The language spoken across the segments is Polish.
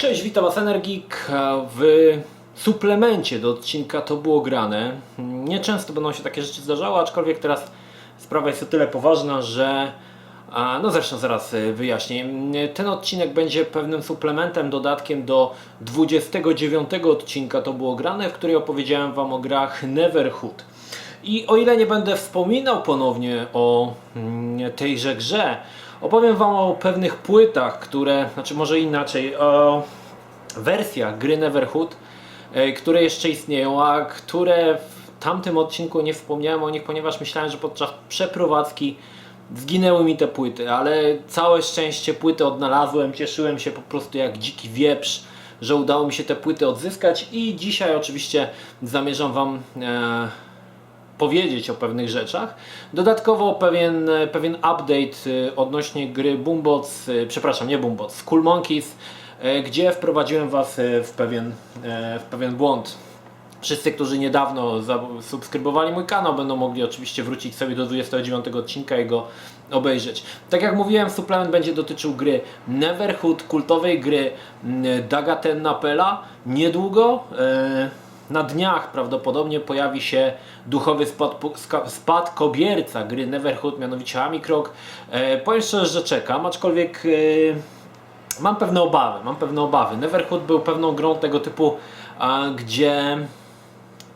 Cześć, witam Was Energik w suplemencie do odcinka To było grane. Nieczęsto będą się takie rzeczy zdarzały, aczkolwiek teraz sprawa jest o tyle poważna, że no zresztą zaraz wyjaśnię. Ten odcinek będzie pewnym suplementem, dodatkiem do 29 odcinka To było grane, w której opowiedziałem Wam o grach Neverhood. I o ile nie będę wspominał ponownie o tejże grze, opowiem Wam o pewnych płytach, które, znaczy może inaczej, o wersjach gry Neverhood, które jeszcze istnieją, a które w tamtym odcinku nie wspomniałem o nich, ponieważ myślałem, że podczas przeprowadzki zginęły mi te płyty, ale całe szczęście płyty odnalazłem, cieszyłem się po prostu jak dziki wieprz, że udało mi się te płyty odzyskać i dzisiaj oczywiście zamierzam Wam powiedzieć o pewnych rzeczach. Dodatkowo pewien update odnośnie gry Boombots, przepraszam, nie Boombots, Skull Monkeys, gdzie wprowadziłem Was w pewien błąd. Wszyscy, którzy niedawno subskrybowali mój kanał, będą mogli oczywiście wrócić sobie do 29 odcinka i go obejrzeć. Tak jak mówiłem, suplement będzie dotyczył gry Neverhood, kultowej gry Daga Ten Napela. Niedługo, na dniach prawdopodobnie pojawi się duchowy spadkobierca gry Neverhood, mianowicie Amikrok. Powiem szczerze, że czekam, aczkolwiek mam pewne obawy. Neverhood był pewną grą tego typu, gdzie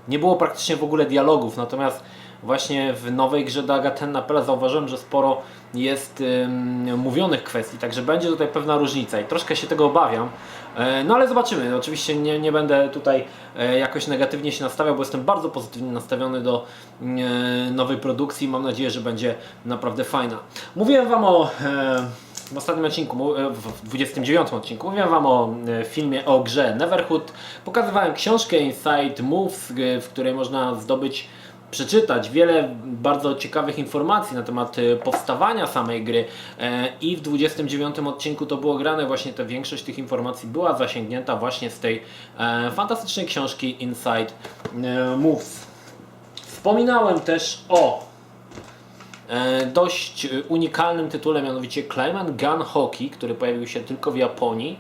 nie było praktycznie w ogóle dialogów, natomiast właśnie w nowej grze Daga Ten Napela zauważyłem, że sporo jest mówionych kwestii, także będzie tutaj pewna różnica i troszkę się tego obawiam. No ale zobaczymy, oczywiście nie będę tutaj jakoś negatywnie się nastawiał, bo jestem bardzo pozytywnie nastawiony do nowej produkcji. Mam nadzieję, że będzie naprawdę fajna. Mówiłem Wam w ostatnim odcinku, w 29 odcinku, mówiłem Wam o filmie, o grze Neverhood. Pokazywałem książkę Inside Moves, w której można przeczytać wiele bardzo ciekawych informacji na temat powstawania samej gry i w 29 odcinku To było grane, właśnie większość tych informacji była zasięgnięta właśnie z tej fantastycznej książki Inside Moves. Wspominałem też o dość unikalnym tytule, mianowicie Climb and Gun Hockey, który pojawił się tylko w Japonii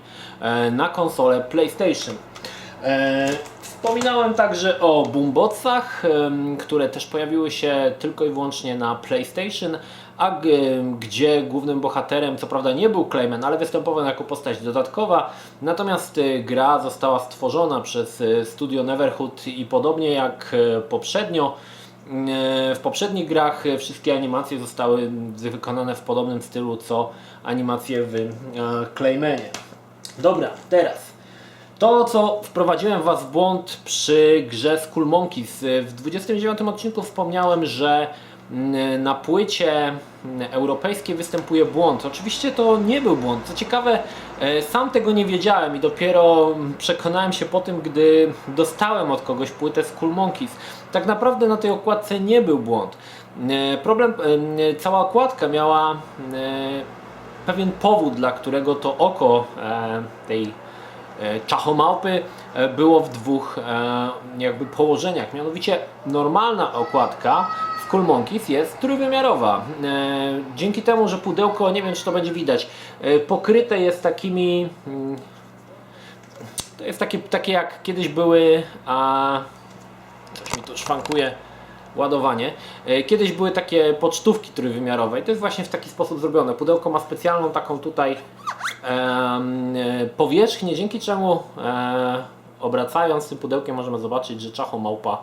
na konsolę PlayStation. Wspominałem także o Boombotsach, które też pojawiły się tylko i wyłącznie na PlayStation, gdzie głównym bohaterem co prawda nie był Clayman, ale występował jako postać dodatkowa. Natomiast gra została stworzona przez studio Neverhood i podobnie jak poprzednio, w poprzednich grach wszystkie animacje zostały wykonane w podobnym stylu co animacje w Claymanie. Dobra, teraz to, co wprowadziłem Was w błąd przy grze Skull Monkeys. W 29 odcinku wspomniałem, że na płycie europejskiej występuje błąd. Oczywiście to nie był błąd. Co ciekawe, sam tego nie wiedziałem i dopiero przekonałem się po tym, gdy dostałem od kogoś płytę Skull Monkeys. Tak naprawdę na tej okładce nie był błąd. Cała okładka miała pewien powód, dla którego to oko tej czachomałpy było w dwóch jakby położeniach. Mianowicie normalna okładka Skull Monkeys jest trójwymiarowa. Dzięki temu, że pudełko, nie wiem czy to będzie widać, pokryte jest takimi, to jest takie jak kiedyś były, coś mi tu szwankuje ładowanie. Kiedyś były takie pocztówki trójwymiarowe i to jest właśnie w taki sposób zrobione. Pudełko ma specjalną taką tutaj powierzchnię, dzięki czemu obracając tym pudełkiem możemy zobaczyć, że czachomałpa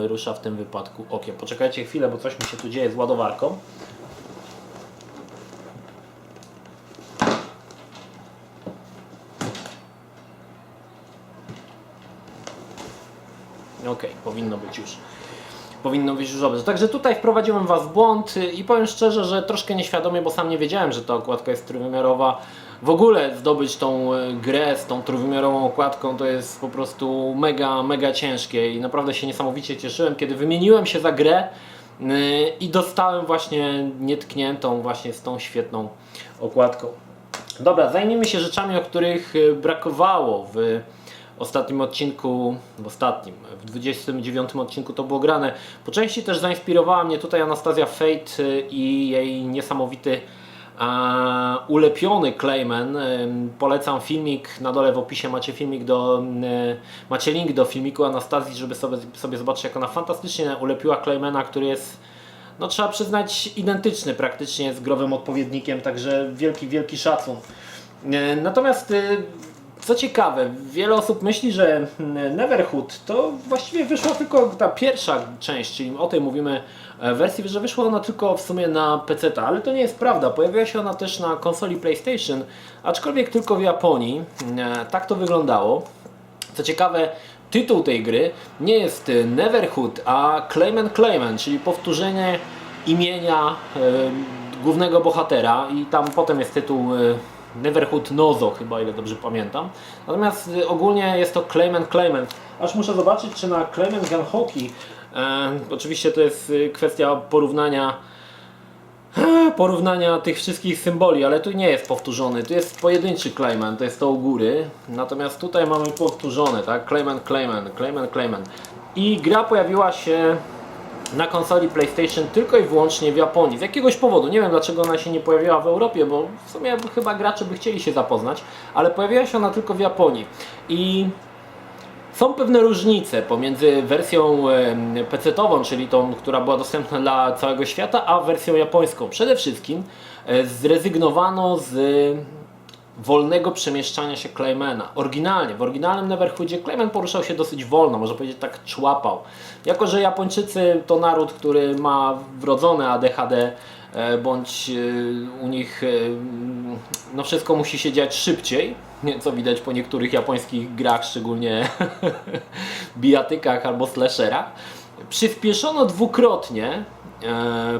rusza w tym wypadku okiem. Poczekajcie chwilę, bo coś mi się tu dzieje z ładowarką. Ok, powinno być już dobrze. Także tutaj wprowadziłem Was w błąd i powiem szczerze, że troszkę nieświadomie, bo sam nie wiedziałem, że ta okładka jest trójwymiarowa. W ogóle zdobyć tą grę z tą trójwymiarową okładką to jest po prostu mega ciężkie i naprawdę się niesamowicie cieszyłem, kiedy wymieniłem się za grę i dostałem właśnie nietkniętą właśnie z tą świetną okładką. Dobra, zajmijmy się rzeczami, o których brakowało w ostatnim odcinku, w 29 odcinku To było grane. Po części też zainspirowała mnie tutaj Anastazja Fate i jej niesamowity ulepiony Clayman. Polecam filmik, na dole w opisie macie filmik macie link do filmiku Anastazji, żeby sobie zobaczyć, jak ona fantastycznie ulepiła Claymana, który jest, no trzeba przyznać, identyczny praktycznie z growym odpowiednikiem, także wielki szacun. Natomiast co ciekawe, wiele osób myśli, że Neverhood to właściwie wyszła tylko ta pierwsza część, czyli o tej mówimy wersji, że wyszła ona tylko w sumie na PC-ta, ale to nie jest prawda. Pojawiła się ona też na konsoli PlayStation, aczkolwiek tylko w Japonii. Tak to wyglądało. Co ciekawe, tytuł tej gry nie jest Neverhood, a Clayman, czyli powtórzenie imienia głównego bohatera, i tam potem jest tytuł Neverhood Nozo, chyba, ile dobrze pamiętam. Natomiast ogólnie jest to Clayman. Aż muszę zobaczyć, czy na Clayman Gun Hockey, oczywiście to jest kwestia porównania tych wszystkich symboli, ale tu nie jest powtórzony, tu jest pojedynczy Clayman, to jest to u góry. Natomiast tutaj mamy powtórzone, tak? Clayman. I gra pojawiła się na konsoli PlayStation tylko i wyłącznie w Japonii. Z jakiegoś powodu, nie wiem dlaczego ona się nie pojawiła w Europie, bo w sumie chyba gracze by chcieli się zapoznać, ale pojawiła się ona tylko w Japonii. I są pewne różnice pomiędzy wersją PC-tową, czyli tą, która była dostępna dla całego świata, a wersją japońską. Przede wszystkim zrezygnowano z wolnego przemieszczania się Claymana. W oryginalnym Neverhoodzie Clayman poruszał się dosyć wolno, można powiedzieć tak człapał. Jako że Japończycy to naród, który ma wrodzone ADHD, bądź u nich no wszystko musi się dziać szybciej, co widać po niektórych japońskich grach, szczególnie bijatykach albo slasherach. Przyspieszono dwukrotnie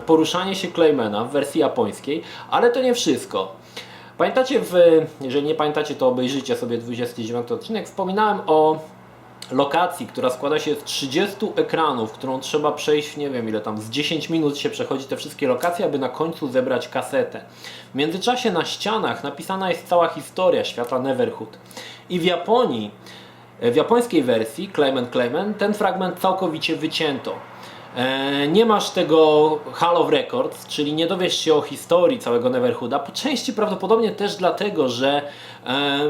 poruszanie się Claymana w wersji japońskiej, ale to nie wszystko. Pamiętacie, jeżeli nie pamiętacie, to obejrzyjcie sobie 29 odcinek, wspominałem o lokacji, która składa się z 30 ekranów, którą trzeba przejść, nie wiem ile tam, z 10 minut się przechodzi te wszystkie lokacje, aby na końcu zebrać kasetę. W międzyczasie na ścianach napisana jest cała historia świata Neverhood. I w Japonii, w japońskiej wersji Clayman, ten fragment całkowicie wycięto. Nie masz tego Hall of Records, czyli nie dowiesz się o historii całego Neverhooda, po części prawdopodobnie też dlatego, że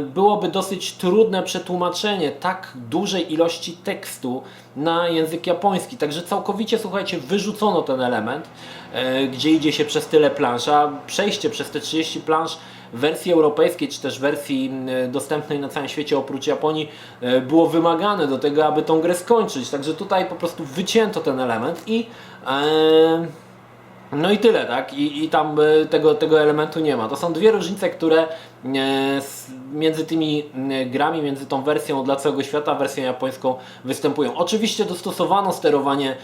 byłoby dosyć trudne przetłumaczenie tak dużej ilości tekstu na język japoński. Także całkowicie, słuchajcie, wyrzucono ten element, gdzie idzie się przez tyle plansz, a przejście przez te 30 plansz w wersji europejskiej, czy też wersji dostępnej na całym świecie oprócz Japonii, było wymagane do tego, aby tą grę skończyć. Także tutaj po prostu wycięto ten element i no i tyle, tak? I tam tego elementu nie ma. To są dwie różnice, które między tymi grami, między tą wersją dla całego świata, a wersją japońską występują. Oczywiście dostosowano sterowanie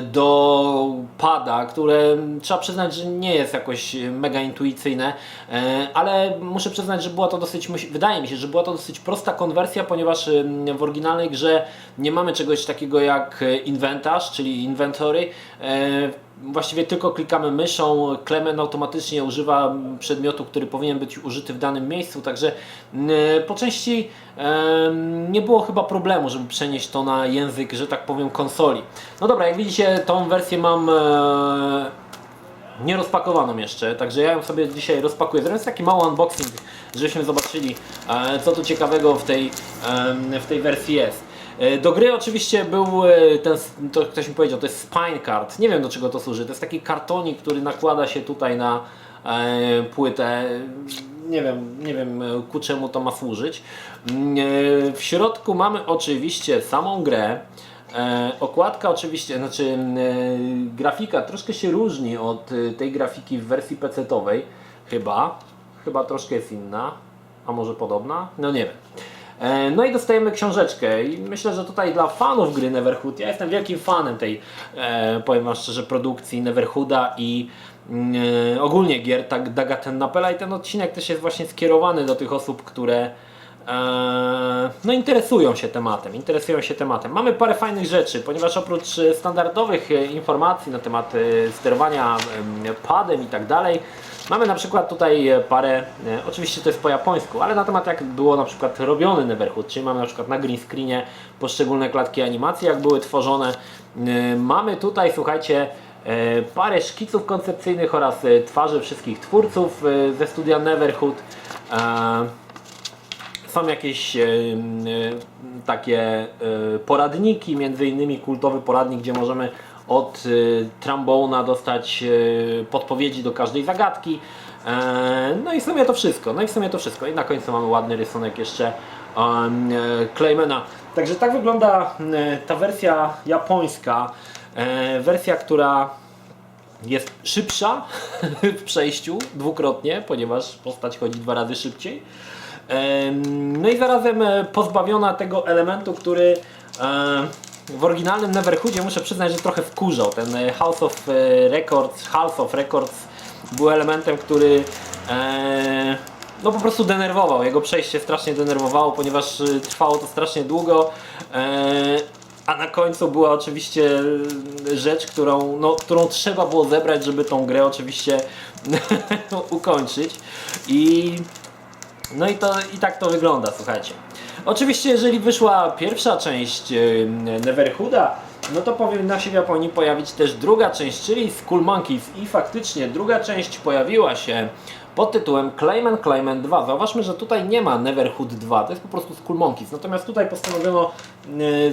do pada, które trzeba przyznać, że nie jest jakoś mega intuicyjne, ale muszę przyznać, że była to wydaje mi się, że była to dosyć prosta konwersja, ponieważ w oryginalnej grze nie mamy czegoś takiego jak inwentarz, czyli inventory. Właściwie tylko klikamy myszą, Clayman automatycznie używa przedmiotu, który powinien być użyty w danym miejscu, także po części nie było chyba problemu, żeby przenieść to na język, że tak powiem, konsoli. No dobra, jak widzicie, tą wersję mam nie rozpakowaną jeszcze, także ja ją sobie dzisiaj rozpakuję. Zrobię taki mały unboxing, żebyśmy zobaczyli, co tu ciekawego w tej wersji jest. Do gry oczywiście był to ktoś mi powiedział, to jest spine card. Nie wiem, do czego to służy. To jest taki kartonik, który nakłada się tutaj na płytę. Nie wiem ku czemu to ma służyć. W środku mamy oczywiście samą grę. Okładka oczywiście, znaczy grafika troszkę się różni od tej grafiki w wersji PC-towej. Chyba troszkę jest inna. A może podobna? No nie wiem. No i dostajemy książeczkę i myślę, że tutaj dla fanów gry Neverhood, ja jestem wielkim fanem tej, powiem wam szczerze, produkcji Neverhooda i ogólnie gier Daga Tennapela, i ten odcinek też jest właśnie skierowany do tych osób, które no interesują się tematem. Mamy parę fajnych rzeczy, ponieważ oprócz standardowych informacji na temat sterowania padem i tak dalej, mamy na przykład tutaj parę, oczywiście to jest po japońsku, ale na temat jak było na przykład robiony Neverhood, czyli mamy na przykład na green screenie poszczególne klatki animacji, jak były tworzone. Mamy tutaj, słuchajcie, parę szkiców koncepcyjnych oraz twarze wszystkich twórców ze studia Neverhood. Są jakieś takie poradniki, między innymi kultowy poradnik, gdzie możemy od Trombona dostać podpowiedzi do każdej zagadki. No i w sumie to wszystko. I na końcu mamy ładny rysunek jeszcze Claymana. Także tak wygląda ta wersja japońska. Wersja, która jest szybsza w przejściu dwukrotnie, ponieważ postać chodzi 2 razy szybciej. No i zarazem pozbawiona tego elementu, który w oryginalnym Neverhoodzie, muszę przyznać, że trochę wkurzał. Ten House of Records był elementem, który no po prostu denerwował. Jego przejście strasznie denerwowało, ponieważ trwało to strasznie długo. A na końcu była oczywiście rzecz, którą trzeba było zebrać, żeby tą grę oczywiście ukończyć. No i tak to wygląda, słuchajcie. Oczywiście jeżeli wyszła pierwsza część Neverhooda, no to powinna się w Japonii pojawić też druga część, czyli Skull Monkeys. I faktycznie druga część pojawiła się pod tytułem Clayman 2. Zauważmy, że tutaj nie ma Neverhood 2, to jest po prostu Skull Monkeys. Natomiast tutaj postanowiono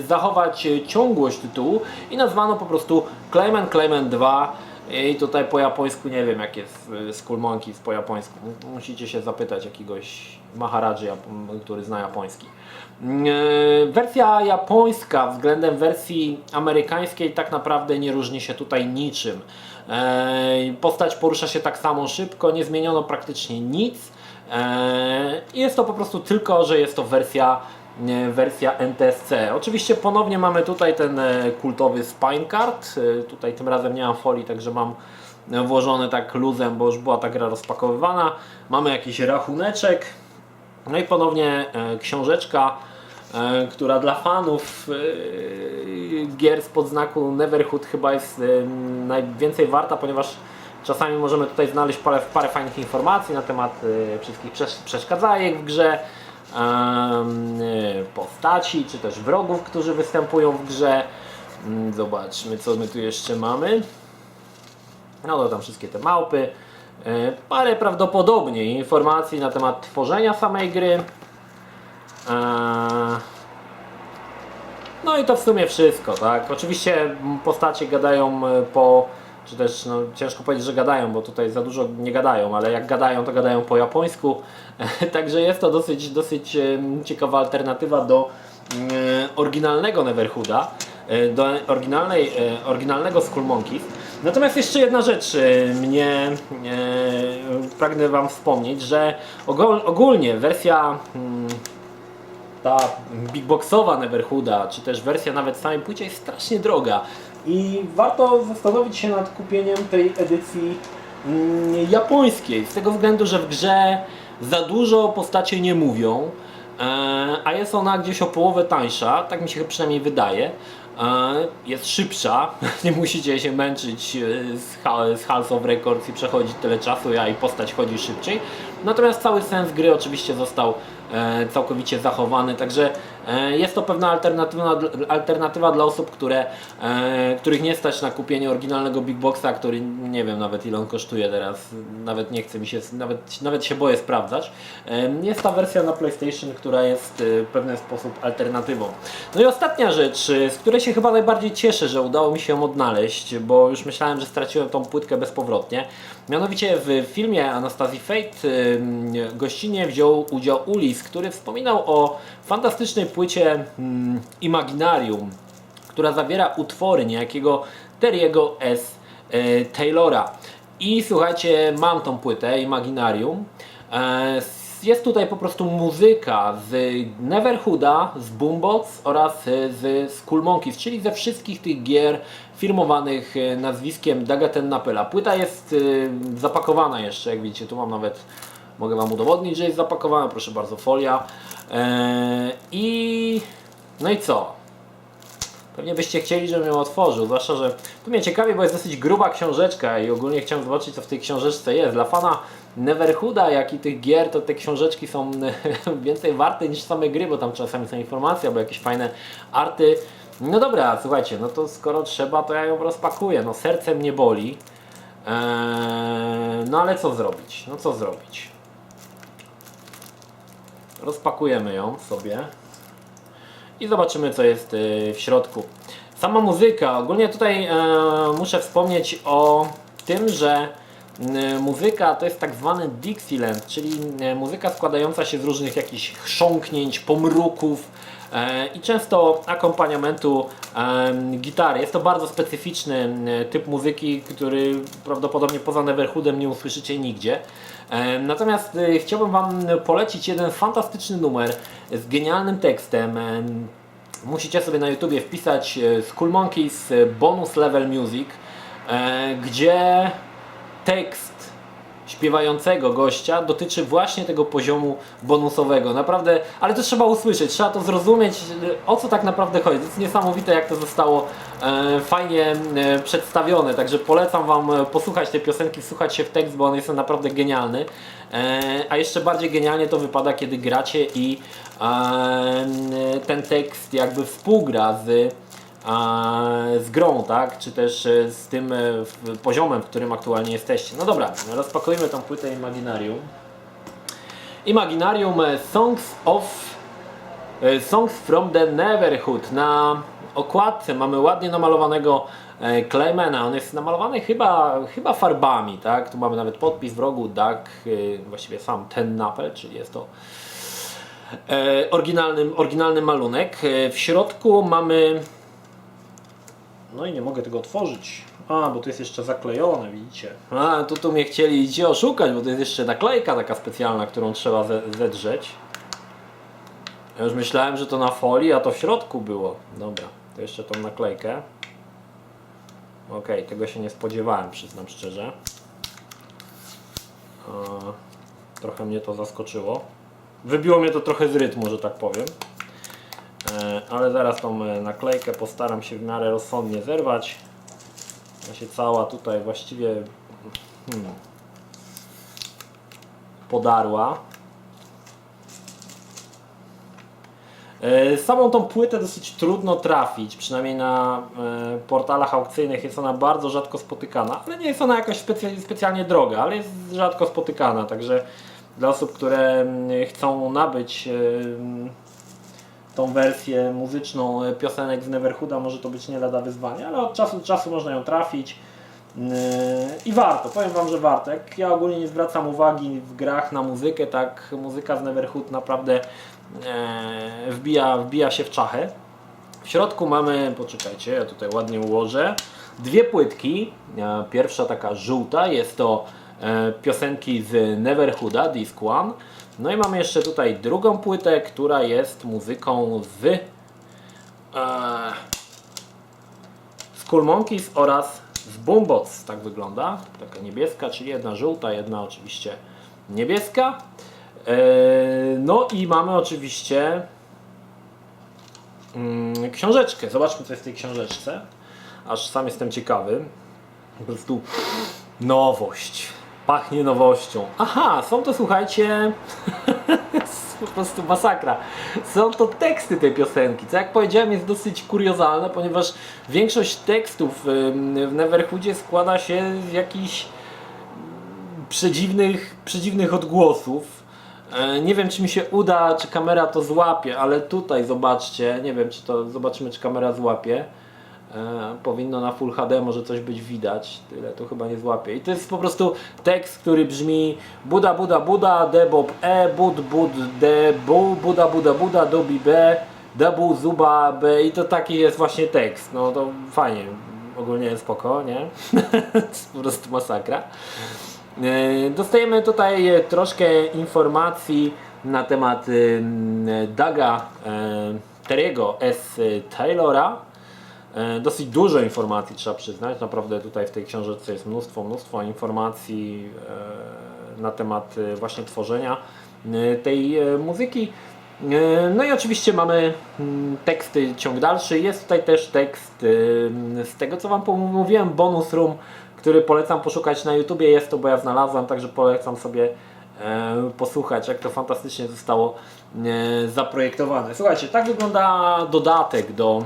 zachować ciągłość tytułu i nazwano po prostu Clayman 2. I tutaj po japońsku nie wiem jak jest Skull Monkeys po japońsku. Musicie się zapytać jakiegoś Maharadży, który zna japoński. Wersja japońska względem wersji amerykańskiej tak naprawdę nie różni się tutaj niczym. Postać porusza się tak samo szybko, nie zmieniono praktycznie nic. Jest to po prostu tylko, że jest to wersja NTSC. Oczywiście ponownie mamy tutaj ten kultowy spine card. Tutaj tym razem nie mam folii, także mam włożone tak luzem, bo już była ta gra rozpakowywana. Mamy jakiś rachuneczek. No i ponownie książeczka, która dla fanów gier spod znaku Neverhood chyba jest najwięcej warta, ponieważ czasami możemy tutaj znaleźć parę fajnych informacji na temat wszystkich przeszkadzajek w grze, postaci, czy też wrogów, którzy występują w grze. Zobaczmy, co my tu jeszcze mamy. No to tam wszystkie te małpy. Parę prawdopodobnie informacji na temat tworzenia samej gry. No i to w sumie wszystko, tak? Oczywiście postacie gadają czy też no, ciężko powiedzieć, że gadają, bo tutaj za dużo nie gadają, ale jak gadają, to gadają po japońsku. Także jest to dosyć ciekawa alternatywa do oryginalnego Neverhooda, do oryginalnego Skull Monkeys. Natomiast jeszcze jedna rzecz pragnę Wam wspomnieć, że ogólnie wersja ta big boxowa Neverhooda, czy też wersja nawet w samej płycie jest strasznie droga i warto zastanowić się nad kupieniem tej edycji japońskiej, z tego względu, że w grze za dużo postacie nie mówią, a jest ona gdzieś o połowę tańsza, tak mi się przynajmniej wydaje. Jest szybsza, nie musicie się męczyć z House of Records i przechodzić tyle czasu, i postać chodzi szybciej. Natomiast cały sens gry oczywiście został całkowicie zachowany, także jest to pewna alternatywa dla osób, których nie stać na kupienie oryginalnego Big Boxa, który nie wiem nawet ile on kosztuje teraz, nawet nie chce mi się, nawet się boję sprawdzać. Jest ta wersja na PlayStation, która jest w pewien sposób alternatywą. No i ostatnia rzecz, z której się chyba najbardziej cieszę, że udało mi się ją odnaleźć, bo już myślałem, że straciłem tą płytkę bezpowrotnie. Mianowicie w filmie Anastazji Fate gościnnie wziął udział Ulis, który wspominał o fantastycznej płycie Imaginarium, która zawiera utwory niejakiego Terry'ego S. Taylora. I słuchajcie, mam tą płytę Imaginarium. Jest tutaj po prostu muzyka z Neverhooda, z Boombox oraz z Skull Monkeys, czyli ze wszystkich tych gier firmowanych nazwiskiem Dagaten Napela. Płyta jest zapakowana jeszcze, jak widzicie, tu mam nawet, mogę Wam udowodnić, że jest zapakowana, proszę bardzo, folia. No i co? Pewnie byście chcieli, żebym ją otworzył, zwłaszcza, że tu mnie ciekawi, bo jest dosyć gruba książeczka i ogólnie chciałem zobaczyć, co w tej książeczce jest. Dla fana Neverhooda, jak i tych gier, to te książeczki są więcej warte niż same gry, bo tam czasami są informacje albo jakieś fajne arty. No dobra, słuchajcie, no to skoro trzeba, to ja ją rozpakuję. No serce mnie boli. No ale co zrobić? No co zrobić? Rozpakujemy ją sobie i zobaczymy, co jest w środku. Sama muzyka, ogólnie tutaj muszę wspomnieć o tym, że muzyka to jest tak zwany Dixieland, czyli muzyka składająca się z różnych jakichś chrząknięć, pomruków i często akompaniamentu gitary. Jest to bardzo specyficzny typ muzyki, który prawdopodobnie poza Neverhoodem nie usłyszycie nigdzie. Natomiast chciałbym Wam polecić jeden fantastyczny numer z genialnym tekstem. Musicie sobie na YouTubie wpisać Skull Monkeys Bonus Level Music, gdzie tekst śpiewającego gościa dotyczy właśnie tego poziomu bonusowego. Naprawdę, ale to trzeba usłyszeć, trzeba to zrozumieć, o co tak naprawdę chodzi. To jest niesamowite, jak to zostało fajnie przedstawione, także polecam Wam posłuchać tej piosenki, wsłuchać się w tekst, bo on jest naprawdę genialny. A jeszcze bardziej genialnie to wypada, kiedy gracie i ten tekst jakby współgra z grą, tak? Czy też z tym poziomem, w którym aktualnie jesteście. No dobra, rozpakujmy tą płytę Imaginarium. Imaginarium Songs from the Neverhood. Na okładce mamy ładnie namalowanego Claymana. On jest namalowany chyba farbami, tak? Tu mamy nawet podpis w rogu Doug, właściwie sam Ten Napel, czyli jest to oryginalny malunek. W środku mamy... No i nie mogę tego otworzyć. Bo to jest jeszcze zaklejone, widzicie. Tu mnie chcieli Cię oszukać, bo to jest jeszcze naklejka taka specjalna, którą trzeba zedrzeć. Ja już myślałem, że to na folii, a to w środku było. Dobra, to jeszcze tą naklejkę. Okej, tego się nie spodziewałem, przyznam szczerze. Trochę mnie to zaskoczyło. Wybiło mnie to trochę z rytmu, że tak powiem. Ale zaraz tą naklejkę postaram się w miarę rozsądnie zerwać. Ona się cała tutaj właściwie podarła. Samą tą płytę dosyć trudno trafić, przynajmniej na portalach aukcyjnych jest ona bardzo rzadko spotykana, ale nie jest ona jakoś specjalnie droga, ale jest rzadko spotykana, także dla osób, które chcą nabyć tą wersję muzyczną piosenek z Neverhooda, może to być nie lada wyzwanie, ale od czasu do czasu można ją trafić i warto, powiem Wam, że warto. Jak ja ogólnie nie zwracam uwagi w grach na muzykę, tak muzyka z Neverhood naprawdę wbija się w czachę. W środku mamy, poczekajcie, ja tutaj ładnie ułożę, dwie płytki. Pierwsza taka żółta, jest to piosenki z Neverhooda, Disc One. No i mamy jeszcze tutaj drugą płytę, która jest muzyką z Skull Monkeys oraz z Boombox. Tak wygląda. Taka niebieska, czyli jedna żółta, jedna oczywiście niebieska. No i mamy oczywiście książeczkę. Zobaczmy, co jest w tej książeczce. Aż sam jestem ciekawy. Po prostu nowość. Pachnie nowością. Aha, są to, słuchajcie, po prostu masakra. Są to teksty tej piosenki, co jak powiedziałem jest dosyć kuriozalne, ponieważ większość tekstów w Neverhoodzie składa się z jakichś przedziwnych odgłosów. Nie wiem, czy mi się uda, czy kamera to złapie, ale tutaj zobaczcie, nie wiem, zobaczymy, czy kamera złapie. Powinno na Full HD może coś być widać, tyle to chyba nie złapie. I to jest po prostu tekst, który brzmi Buda, Buda, Buda, de bob bud, bud, de bu, Buda, Buda, Buda, dobi b, dabu, zuba, b i to taki jest właśnie tekst. No to fajnie, ogólnie spoko, nie? To jest po prostu masakra. Dostajemy tutaj troszkę informacji na temat Douga Terry'ego S. Taylora. Dosyć dużo informacji, trzeba przyznać, naprawdę tutaj w tej książeczce jest mnóstwo informacji na temat właśnie tworzenia tej muzyki. No i oczywiście mamy teksty, ciąg dalszy, jest tutaj też tekst z tego, co Wam mówiłem, Bonus Room, który polecam poszukać na YouTubie, jest to, bo ja znalazłem, także polecam sobie posłuchać, jak to fantastycznie zostało zaprojektowane. Słuchajcie, tak wygląda dodatek do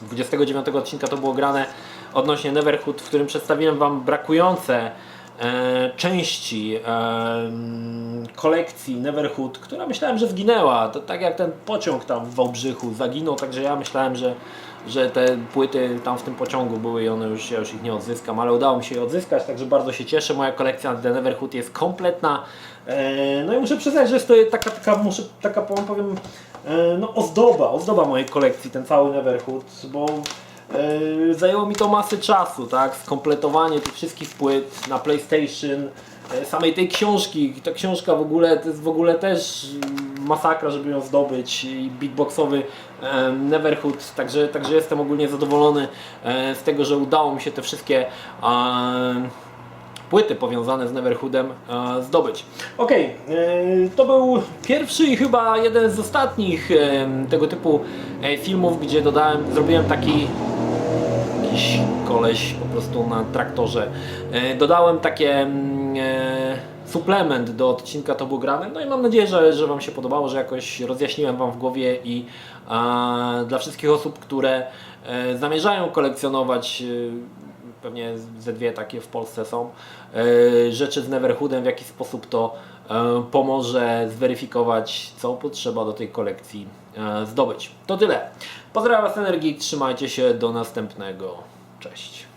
29 odcinka to było grane odnośnie Neverhood, w którym przedstawiłem Wam brakujące części kolekcji Neverhood, która myślałem, że zginęła. To tak jak ten pociąg tam w Wałbrzychu zaginął, także ja myślałem, że te płyty tam w tym pociągu były i ja już ich nie odzyskam, ale udało mi się je odzyskać, także bardzo się cieszę. Moja kolekcja The Neverhood jest kompletna. No i muszę przyznać, że jest to taka powiem, no ozdoba mojej kolekcji, ten cały Neverhood, bo zajęło mi to masę czasu, tak? Skompletowanie tych wszystkich płyt na PlayStation, samej tej książki. Ta książka w ogóle to jest w ogóle też masakra, żeby ją zdobyć, i beatboxowy Neverhood, także jestem ogólnie zadowolony z tego, że udało mi się te wszystkie płyty powiązane z Neverhoodem zdobyć. Ok, to był pierwszy i chyba jeden z ostatnich tego typu filmów, gdzie zrobiłem taki jakiś koleś po prostu na traktorze. Dodałem takie suplement do odcinka To było grane. No i mam nadzieję, że Wam się podobało, że jakoś rozjaśniłem Wam w głowie i dla wszystkich osób, które zamierzają kolekcjonować, pewnie ze dwie takie w Polsce są, rzeczy z Neverhoodem, w jaki sposób to pomoże zweryfikować, co potrzeba do tej kolekcji zdobyć. To tyle. Pozdrawiam Was, Energii, trzymajcie się, do następnego. Cześć.